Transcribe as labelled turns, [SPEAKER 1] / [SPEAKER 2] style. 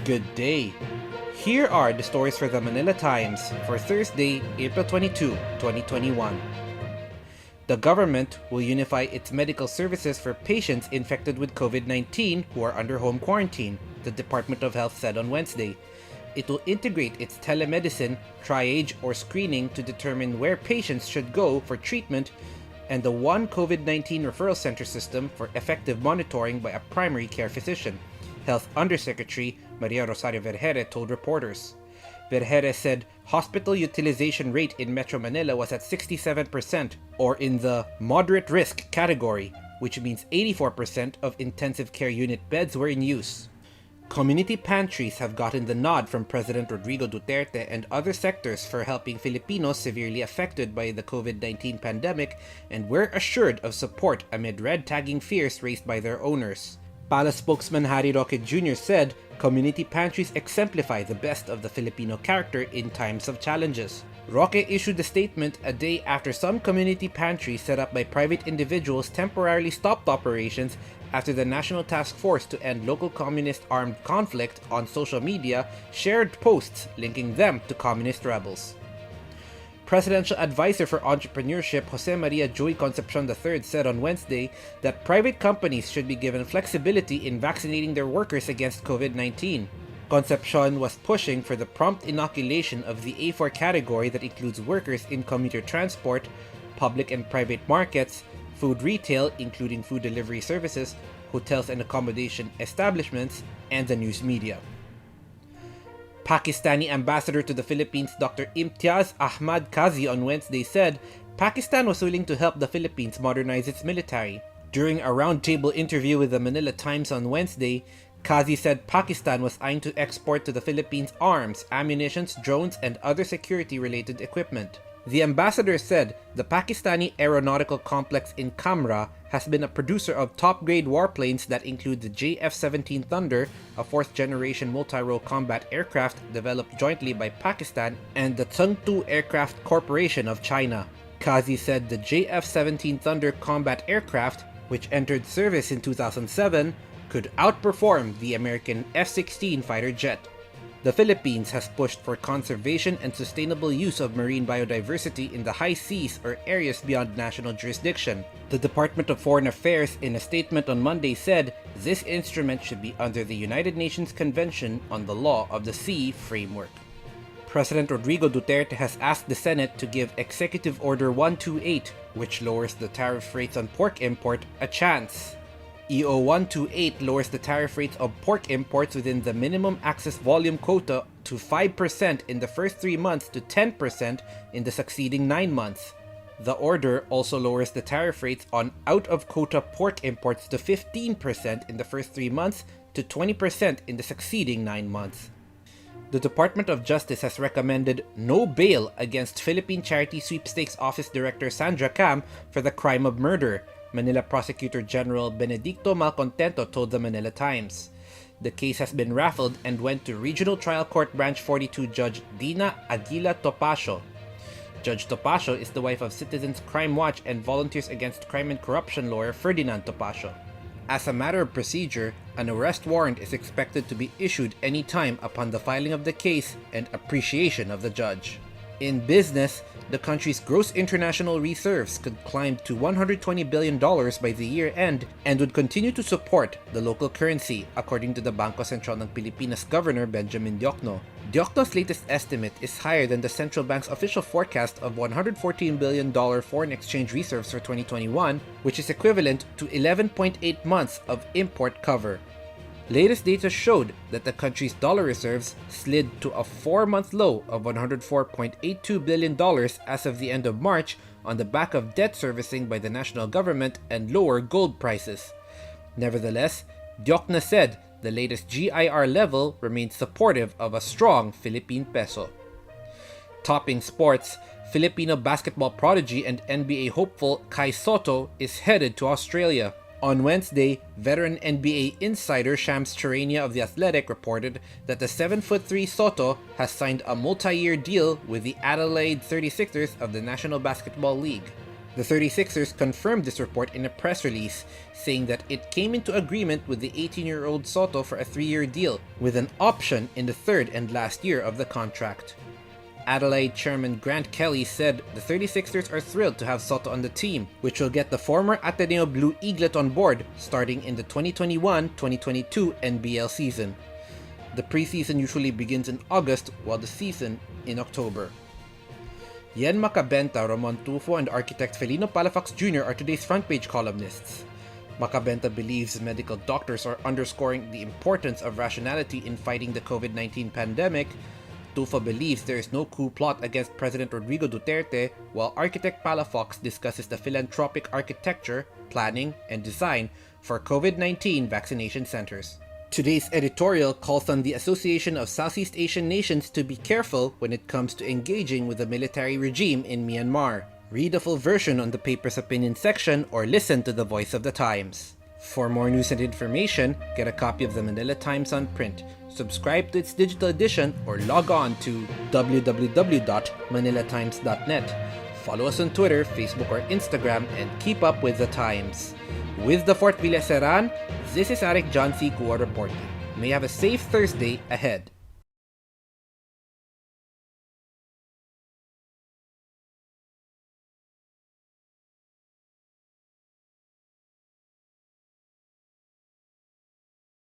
[SPEAKER 1] Good day. Here are the stories for the Manila Times for Thursday, April 22, 2021. The government will unify its medical services for patients infected with COVID-19 who are under home quarantine, the Department of Health said on Wednesday. It will integrate its telemedicine, triage, or screening to determine where patients should go for treatment, and the One COVID-19 Referral Center system for effective monitoring by a primary care physician, Health Undersecretary Maria Rosario Vergere told reporters. Vergere said hospital utilization rate in Metro Manila was at 67%, or in the moderate risk category, which means 84% of intensive care unit beds were in use. Community pantries have gotten the nod from President Rodrigo Duterte and other sectors for helping Filipinos severely affected by the COVID-19 pandemic, and were assured of support amid red tagging fears raised by their owners. Palace spokesman Harry Roque Jr. said community pantries exemplify the best of the Filipino character in times of challenges. Roque issued the statement a day after some community pantries set up by private individuals temporarily stopped operations after the National Task Force to End Local Communist Armed Conflict on social media shared posts linking them to communist rebels. Presidential Advisor for Entrepreneurship Jose Maria Joy Concepcion III said on Wednesday that private companies should be given flexibility in vaccinating their workers against COVID-19. Concepcion was pushing for the prompt inoculation of the A4 category that includes workers in commuter transport, public and private markets, food retail including food delivery services, hotels and accommodation establishments, and the news media. Pakistani ambassador to the Philippines Dr. Imtiaz Ahmad Kazi on Wednesday said Pakistan was willing to help the Philippines modernize its military. During a roundtable interview with the Manila Times on Wednesday, Kazi said Pakistan was eyeing to export to the Philippines arms, ammunition, drones, and other security-related equipment. The ambassador said the Pakistani aeronautical complex in Kamra has been a producer of top-grade warplanes that include the JF-17 Thunder, a fourth-generation multi-role combat aircraft developed jointly by Pakistan and the Chengdu Aircraft Corporation of China. Kazi said the JF-17 Thunder combat aircraft, which entered service in 2007, could outperform the American F-16 fighter jet. The Philippines has pushed for conservation and sustainable use of marine biodiversity in the high seas or areas beyond national jurisdiction. The Department of Foreign Affairs, in a statement on Monday, said this instrument should be under the United Nations Convention on the Law of the Sea framework. President Rodrigo Duterte has asked the Senate to give Executive Order 128, which lowers the tariff rates on pork import, a chance. EO 128 lowers the tariff rates of pork imports within the minimum access volume quota to 5% in the first 3 months to 10% in the succeeding 9 months. The order also lowers the tariff rates on out-of-quota pork imports to 15% in the first 3 months to 20% in the succeeding 9 months. The Department of Justice has recommended no bail against Philippine Charity Sweepstakes Office Director Sandra Cam for the crime of murder, Manila Prosecutor General Benedicto Malcontento told the Manila Times. The case has been raffled and went to Regional Trial Court Branch 42 Judge Dina Aguila Topacio. Judge Topacio is the wife of Citizens Crime Watch and Volunteers Against Crime and Corruption lawyer Ferdinand Topacio. As a matter of procedure, an arrest warrant is expected to be issued any time upon the filing of the case and appreciation of the judge. In business, the country's gross international reserves could climb to $120 billion by the year end and would continue to support the local currency, according to the Bangko Sentral ng Pilipinas Governor Benjamin Diokno. Diokno's latest estimate is higher than the central bank's official forecast of $114 billion foreign exchange reserves for 2021, which is equivalent to 11.8 months of import cover. Latest data showed that the country's dollar reserves slid to a 4-month low of $104.82 billion as of the end of March on the back of debt servicing by the national government and lower gold prices. Nevertheless, Diokno said the latest GIR level remains supportive of a strong Philippine peso. Topping sports, Filipino basketball prodigy and NBA hopeful Kai Sotto is headed to Australia. On Wednesday, veteran NBA insider Shams Charania of The Athletic reported that the 7'3" Soto has signed a multi-year deal with the Adelaide 36ers of the National Basketball League. The 36ers confirmed this report in a press release, saying that it came into agreement with the 18-year-old Soto for a 3-year deal, with an option in the third and last year of the contract. Adelaide chairman Grant Kelly said the 36ers are thrilled to have Soto on the team, which will get the former Ateneo Blue Eaglet on board starting in the 2021-2022 NBL season. The preseason usually begins in August, while the season in October. Yen Macabenta, Ramon Tufo, and architect Felino Palafox Jr. are today's front page columnists. Macabenta believes medical doctors are underscoring the importance of rationality in fighting the COVID-19 pandemic. Tufo believes there is no coup plot against President Rodrigo Duterte, while architect Palafox discusses the philanthropic architecture, planning, and design for COVID-19 vaccination centers. Today's editorial calls on the Association of Southeast Asian Nations to be careful when it comes to engaging with the military regime in Myanmar. Read the full version on the paper's opinion section or listen to the Voice of the Times. For more news and information, get a copy of the Manila Times on print, subscribe to its digital edition, or log on to www.manilatimes.net. Follow us on Twitter, Facebook, or Instagram, and keep up with the Times. With the Fort Villa Seran, this is Arik John C. Kuwa reporting. May have a safe Thursday ahead.